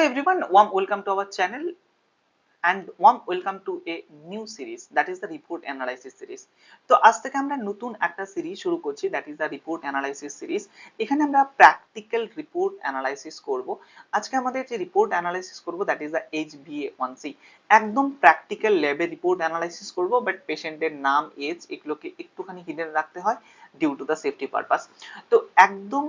everyone, warm welcome to our channel and warm welcome to a new series, that is the report analysis series. তো আজ থেকে আমরা নতুন একটা series শুরু করছি, that is the report analysis series. এখানে আমরা প্র্যাকটিক্যাল রিপোর্ট অ্যানালাইসিস করব। আজকে আমাদের যে রিপোর্ট অ্যানালাইসিস করব that is the HbA1c, একদম প্র্যাকটিক্যাল ল্যাবে রিপোর্ট অ্যানালাইসিস করব, বাট পেশেন্টের নাম, এজ এগুলোকে একটুখানি হিডেন রাখতে হয় due to the safety purpose. তো একদম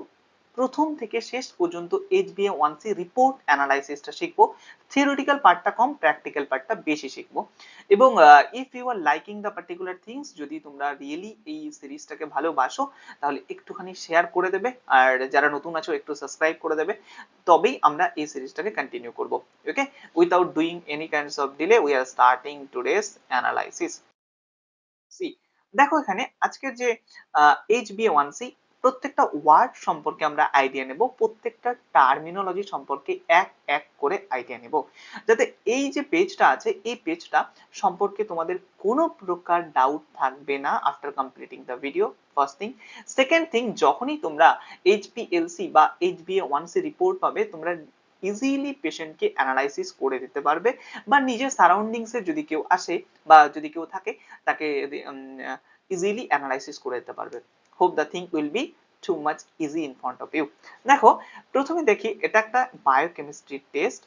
প্রথম থেকে শেষ পর্যন্ত HbA1c রিপোর্ট অ্যানালাইসিসটা শিখবো। থিওরিটিক্যাল পার্টটা কম, প্র্যাকটিক্যাল পার্টটা বেশি শিখবো। এবং if you are liking the particular things, যদি তোমরা রিয়েলি এই সিরিজটাকে ভালোবাসো তাহলে একটুখানি শেয়ার করে দেবে, আর যারা নতুন আছো একটু সাবস্ক্রাইব করে দেবে, তবেই আমরা এই সিরিজটাকে কন্টিনিউ করব। Okay, without doing any kinds of delay we are starting today's analysis. See, দেখো এখানে আজকের যে HbA1c, প্রত্যেকটা ওয়ার্ড সম্পর্কে আমরা আইডিয়া নেব, প্রত্যেকটা টার্মিনোলজি সম্পর্কে এক এক করে আইডিয়া নেব, যাতে এই যে পেজটা আছে এই পেজটা সম্পর্কে তোমাদের কোনো প্রকার ডাউট থাকবে না after completing the video. First thing. Second thing, যখনই তোমরা HPLC বা HbA1c রিপোর্ট পাবে, তোমরা ইজিলি পেশেন্টকে অ্যানালাইসিস করে দিতে পারবে, বা নিজের সারাউন্ডিংসে যদি কেউ আসে বা যদি কেউ থাকে তাকে ইজিলি অ্যানালাইসিস করে দিতে পারবে। Hope the thing will be too much easy in front of you. দেখো প্রথমে দেখি, এটা একটা বায়োকেমিস্ট্রি টেস্ট,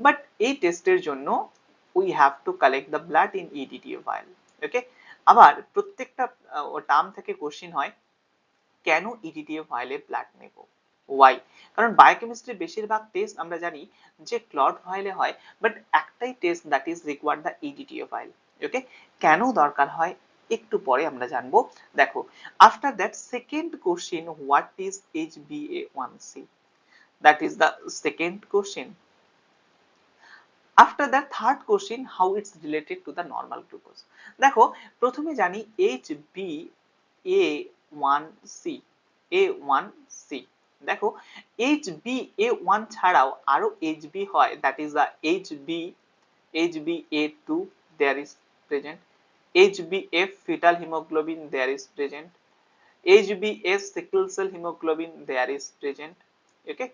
বাট এই টেস্টের জন্য we have to collect the blood in EDTA vial. Okay, আবার প্রত্যেকটা টার্ম থেকে কোশ্চেন হয়, কেন EDTA ভায়ালে ব্লাড নেব? ওয়াই? কারণ বায়োকেমিস্ট্রি বেশিরভাগ টেস্ট আমরা জানি যে ক্লট ভায়ালে হয়, বাট একটাই test that is required the EDTA vial. Okay, কেন দরকার হয় একটু পরে আমরা জানবো। দেখো, after that second question, what is HbA1c? That is the second question. After that third question, how it's related to the normal glucose. দেখো প্রথমে জানি HbA1c, A1c। দেখো HbA1 ছাড়াও আরো Hb হয়, that is the HbA2 there is present, HbF fetal hemoglobin there is present, HbS sickle cell hemoglobin there is present, okay,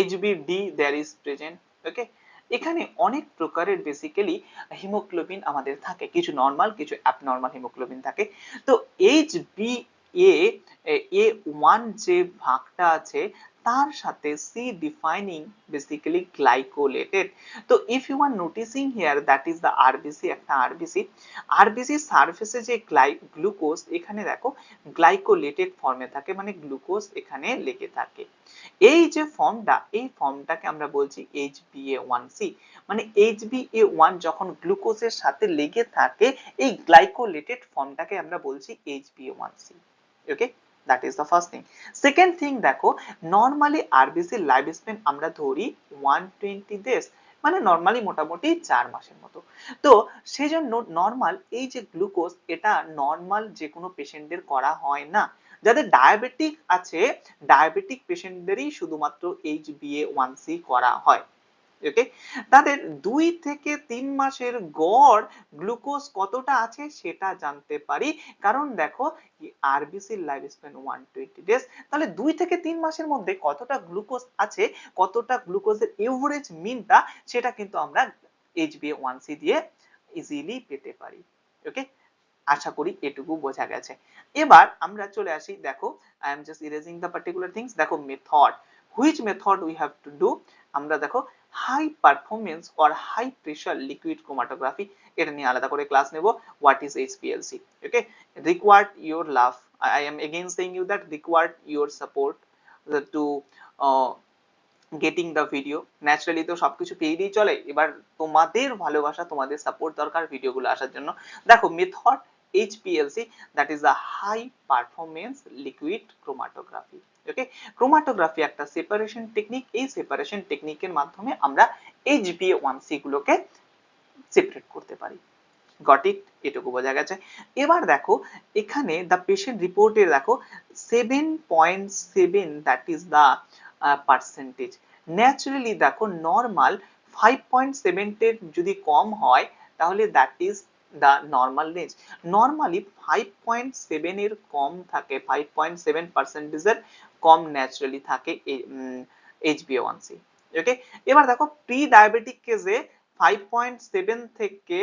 HbD there is present, okay। এখানে অনেক প্রকারের বেসিক্যালি হিমোগ্লোবিন আমাদের থাকে, কিছু নরমাল কিছু অ্যাবনরমাল হিমোগ্লোবিন থাকে। তো HbA1 যে ভাগটা আছে তার সাথে C defining basically glycolated। তো if you are noticing here, that is the RBC, একটা RBC সারফেসে যে গ্লুকোজ, এখানে দেখো গ্লাইকোলেটেড ফর্মে থাকে, মানে গ্লুকোজ এখানে লেগে থাকে। এই যে ফর্মটা, এই ফর্মটাকে আমরা বলছি HbA1c। মানে HbA1 যখন গ্লুকোজের সাথে লেগে থাকে, এই গ্লাইকোলেটেড ফর্মটাকে আমরা বলছি HbA1c। Okay, that is the first thing. Second thing, দেখো নরমালি RBC লাইফ স্প্যান আমরা ধরি 120 days, মানে নরমালি মোটামুটি 4 মাসের মতো। তো সেজন্য নরমাল এই যে গ্লুকোজ, এটা নরমাল যে কোনো পেশেন্টদের করা হয় না। যাদের ডায়াবেটিক আছে, ডায়াবেটিক পেশেন্টদেরই শুধুমাত্র HbA1c করা হয়। ওকে, তাদের 2 থেকে 3 মাসের গড় গ্লুকোজ কতটা আছে সেটা জানতে পারি, কারণ দেখো আরবিসির লাইফ স্প্যান 120 ডেজ, তাহলে 2 থেকে 3 মাসের মধ্যে কতটা গ্লুকোজ আছে, কতটা গ্লুকোজের এভারেজ মিনটা, সেটা কিন্তু আমরা HbA1c দিয়ে ইজিলি পেতে পারি। ওকে, আশা করি এটুকু বোঝা গেছে। এবার আমরা চলে আসি, দেখো I am just erasing the particular things. দেখো method, which method we have to do. আমরা দেখো high performance or high pressure liquid chromatography, এটা নিয়ে আলাদা করে ক্লাস নেব। What is HPLC? Okay, required your love, I am again saying you that required your support to getting the video. Naturally তো সবকিছু পেয়েই চলে, এবার তোমাদের ভালোবাসা, তোমাদের সাপোর্ট দরকার ভিডিওগুলো আসার জন্য। দেখো method HPLC, that is the high performance liquid chromatography. Okay, chromatography একটা সেপারেশন টেকনিক, এই সেপারেশন টেকনিকের মাধ্যমে আমরা HbA1c গুলোকে সেপারেট করতে পারি। Got it? এটুকু বোঝা গেছে। এবার দেখো এখানে দ্য পেশেন্ট রিপোর্টে দেখো 7.7, that is the percentage. Naturally দেখো নর্মাল 5.7 এর যদি কম হয় তাহলে that is the normal range. Normally 5.7 এর কম থাকে, 5.7 পার্সেন্টেজের কম ন্যাচারালি থাকে HbA1c। ওকে, এবার দেখো প্রি ডায়াবেটিক কেসে 5.7 থেকে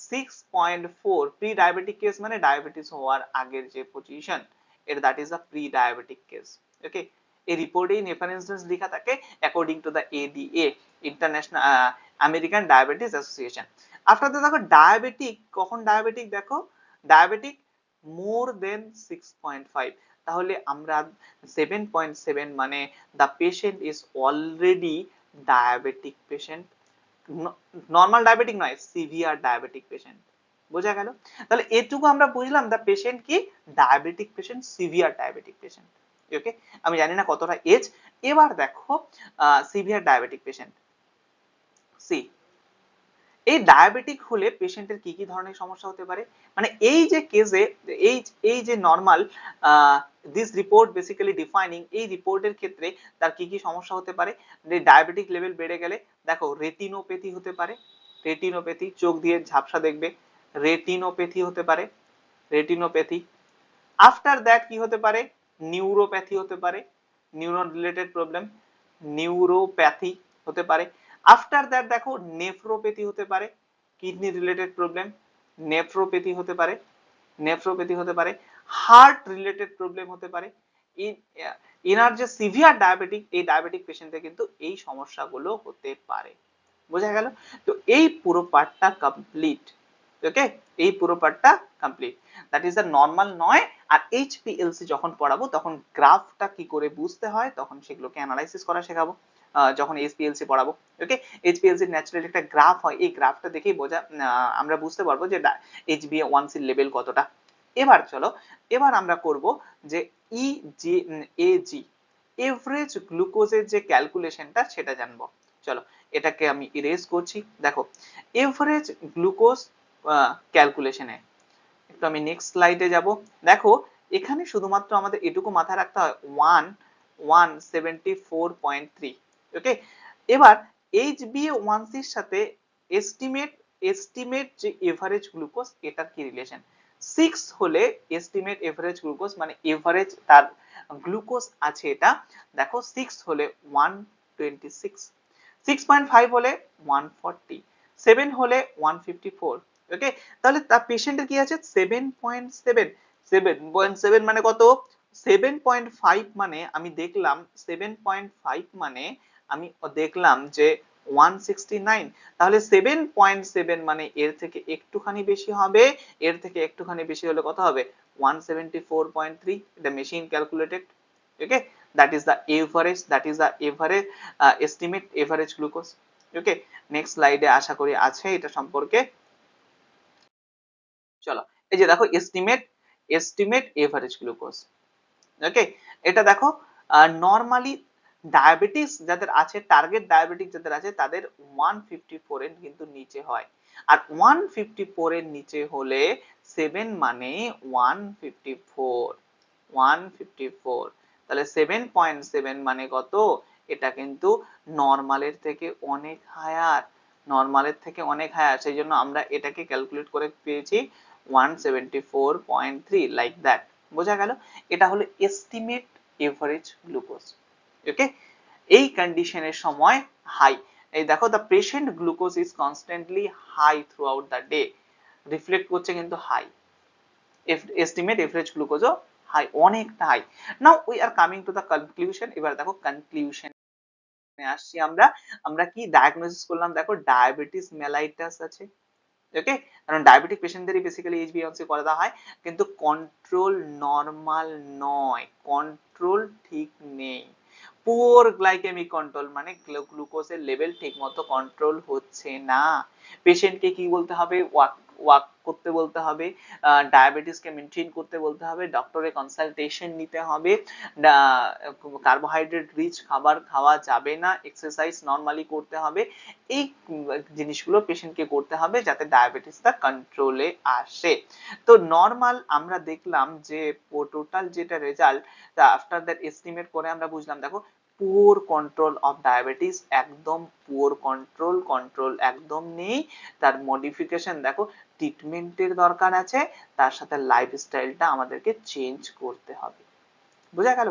6.4, প্রি ডায়াবেটিক কেস মানে ডায়াবেটিস হওয়ার আগের যে পজিশন, এর that is a pre diabetic case. Okay, এই রিপোর্টেই রেফারেন্সেস লেখা থাকে according to the ADA, international American diabetes association. After that দেখো ডায়াবেটিক, কখন ডায়াবেটিক, দেখো ডায়াবেটিক মোর দেন 6.5, তাহলে আমরা 7.7 মানে the patient is already diabetic patient, normal diabetic নয়, সিভিয়ার ডায়াবেটিক পেশেন্ট। বোঝা গেল? তাহলে এটুকু আমরা বুঝলাম দ্য পেশেন্ট কি diabetic patient, severe diabetic patient. Okay, আমি জানি না কতটা এজ। এবার দেখো সিভিয়ার ডায়াবেটিক পেশেন্ট, সি এই ডায়াবেটিক হলে পেশেন্টের কি কি ধরনের সমস্যা হতে পারে, মানে এই যে কেসে এই এই যে normal this report basically defining, এই রিপোর্টের ক্ষেত্রে তার কি কি সমস্যা হতে পারে, যে ডায়াবেটিক লেভেল বেড়ে গেলে দেখো রেটিনোপ্যাথি হতে পারে, রেটিনোপ্যাথি চোখ দিয়ে ঝাপসা দেখবে, রেটিনোপ্যাথি হতে পারে, রেটিনোপ্যাথি। আফটার দ্যাট কি হতে পারে, নিউরোপ্যাথি হতে পারে, নিউরন রিলেটেড প্রবলেম, নিউরোপ্যাথি হতে পারে। আফটার দ্যাট দেখো নেফ্রোপ্যাথি হতে পারে, কিডনি রিলেটেড প্রবলেম, নেফ্রোপ্যাথি হতে পারে, নেফ্রোপ্যাথি হতে পারে। হার্ট রিলেটেড প্রবলেম হতে পারে। এনার যে সিভিয়ার ডায়াবেটিক, এই ডায়াবেটিক পেশেন্টে কিন্তু এই সমস্যাগুলো হতে পারে। বোঝা গেল? তো এই পুরো পার্টটা কমপ্লিট। ওকে, এই পুরো পার্টটা complete, that is the normal নয়। আর এইচপিএলসি যখন পড়াবো তখন গ্রাফটা কি করে বুঝতে হয় তখন সেগুলোকে অ্যানালাইসিস করা শেখাবো, যখন এইচপিএলসি পড়াবো। ওকে, এইচপিএলসি ন্যাচারালি একটা গ্রাফ হয়, এই গ্রাফটা দেখেই বোঝা আমরা বুঝতে পারবো যে এইচবিএ1সি লেভেল কতটা। এবার চলো, এবার আমরা করব যে এজি, এভারেজ গ্লুকোজের যে ক্যালকুলেশনটা সেটা জানবো। চলো এটাকে আমি ইরেজ করছি। দেখো এভারেজ গ্লুকোজ ক্যালকুলেশনে একটু আমি নেক্সট স্লাইডে যাব। দেখো এখানে শুধুমাত্র আমাদের এটুকু মাথায় রাখতে হয় 174.3। ওকে, এবার HbA1c এর সাথে এস্টিমেট যে এভারেজ গ্লুকোজ, এটার কি রিলেশন? 6 হলে এস্টিমেট এভারেজ গ্লুকোজ মানে এভারেজ তার গ্লুকোজ আছে এটা, দেখো 6 হলে 126, 6.5 হলে 140, 7 হলে 154। ওকে, তাহলে তার পেশেন্টের কি আছে 7.7, 7.7 মানে কত, 7.5 মানে আমি দেখলাম 7.5 মানে আমি দেখলাম যে 169, তাহলে 7.7 মানে এর থেকে একটুখানি বেশি হবে, এর থেকে একটুখানি বেশি হলে কত হবে 174.3, এটা machine calculated. Okay, that is the average, that is the average estimate average glucose. Okay, next স্লাইডে আশা করি আছে এটা সম্পর্কে। চলো এই যে দেখো এস্টিমেট এভারেজ গ্লুকোজ। ওকে, এটা দেখো নরমালি ডায়াবেটিস যাদের আছে, টার্গেট ডায়াবেটিক যাদের আছে তাদের 154 এর কিন্তু নিচে হয়, আর 154 এর নিচে হলে 7 মানে 154, 154, তাহলে 7.7 মানে কত, এটা কিন্তু নরমালের থেকে অনেক হায়ার, নরমালের থেকে অনেক হায়ার, সেই জন্য আমরা এটাকে ক্যালকুলেট করে পেয়েছি 174.3, লাইক দ্যাট। বোঝা গেল? এটা হলো এস্টিমেট এভারেজ গ্লুকোজ। ওকে, এই কন্ডিশনের সময় হাই, এই দেখো the patient glucose is constantly high throughout the day, reflect করছে কিন্তু হাই, এস্টিমেট এভারেজ গ্লুকোজও হাই, অনেকটা high. Now we are coming to the conclusion. এবার দেখো কনক্লুশন আসছি আমরা, আমরা কি ডায়াগনোসিস করলাম, দেখো ডায়াবেটিস মেলাইটাস আছে। ওকে, কারণ ডায়াবেটিক পেশেন্টদেরই বেসিক্যালি এইচবিএ1সি করা দেওয়া হয়, কিন্তু কন্ট্রোল নরমাল নয়, কন্ট্রোল ঠিক নেই, পুয়ার গ্লাইকেমিক কন্ট্রোল মানে গ্লুকোজের লেভেল ঠিকমতো কন্ট্রোল হচ্ছে না। পেশেন্টকে কি বলতে হবে, ওয়াক করতে বলতে হবে, ডায়াবেটিসকে মেনটেন করতে বলতে হবে, ডক্টরের কনসালটেশন নিতে হবে, কার্বোহাইড্রেট রিচ খাবার খাওয়া যাবে না, এক্সারসাইজ নরমালি করতে হবে, এই জিনিসগুলো পেশেন্টকে করতে হবে যাতে ডায়াবেটিসটা কন্ট্রোলে আসে। তো নরমাল আমরা দেখলাম যে টোটাল যেটা রেজাল্ট, আফটার দ্যাট এস্টিমেট করে আমরা বুঝলাম, দেখো পুয়ার কন্ট্রোল অফ ডায়াবেটিস, একদম পুয়ার কন্ট্রোল, কন্ট্রোল একদম নেই, তার মডিফিকেশন দেখো ট্রিটমেন্টের দরকার আছে, তার সাথে লাইফস্টাইলটা আমাদেরকে চেঞ্জ করতে হবে। বোঝা গেল?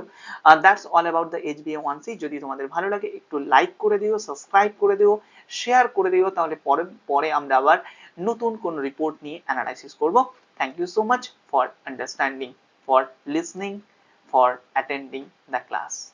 That's all about the HbA1c। যদি তোমাদের ভালো লাগে একটু লাইক করে দিও, সাবস্ক্রাইব করে দিও, শেয়ার করে দিও, তাহলে পরে আমরা আবার নতুন কোন রিপোর্ট নিয়ে অ্যানালাইসিস করব। Thank you so much for understanding, for listening, for attending the class.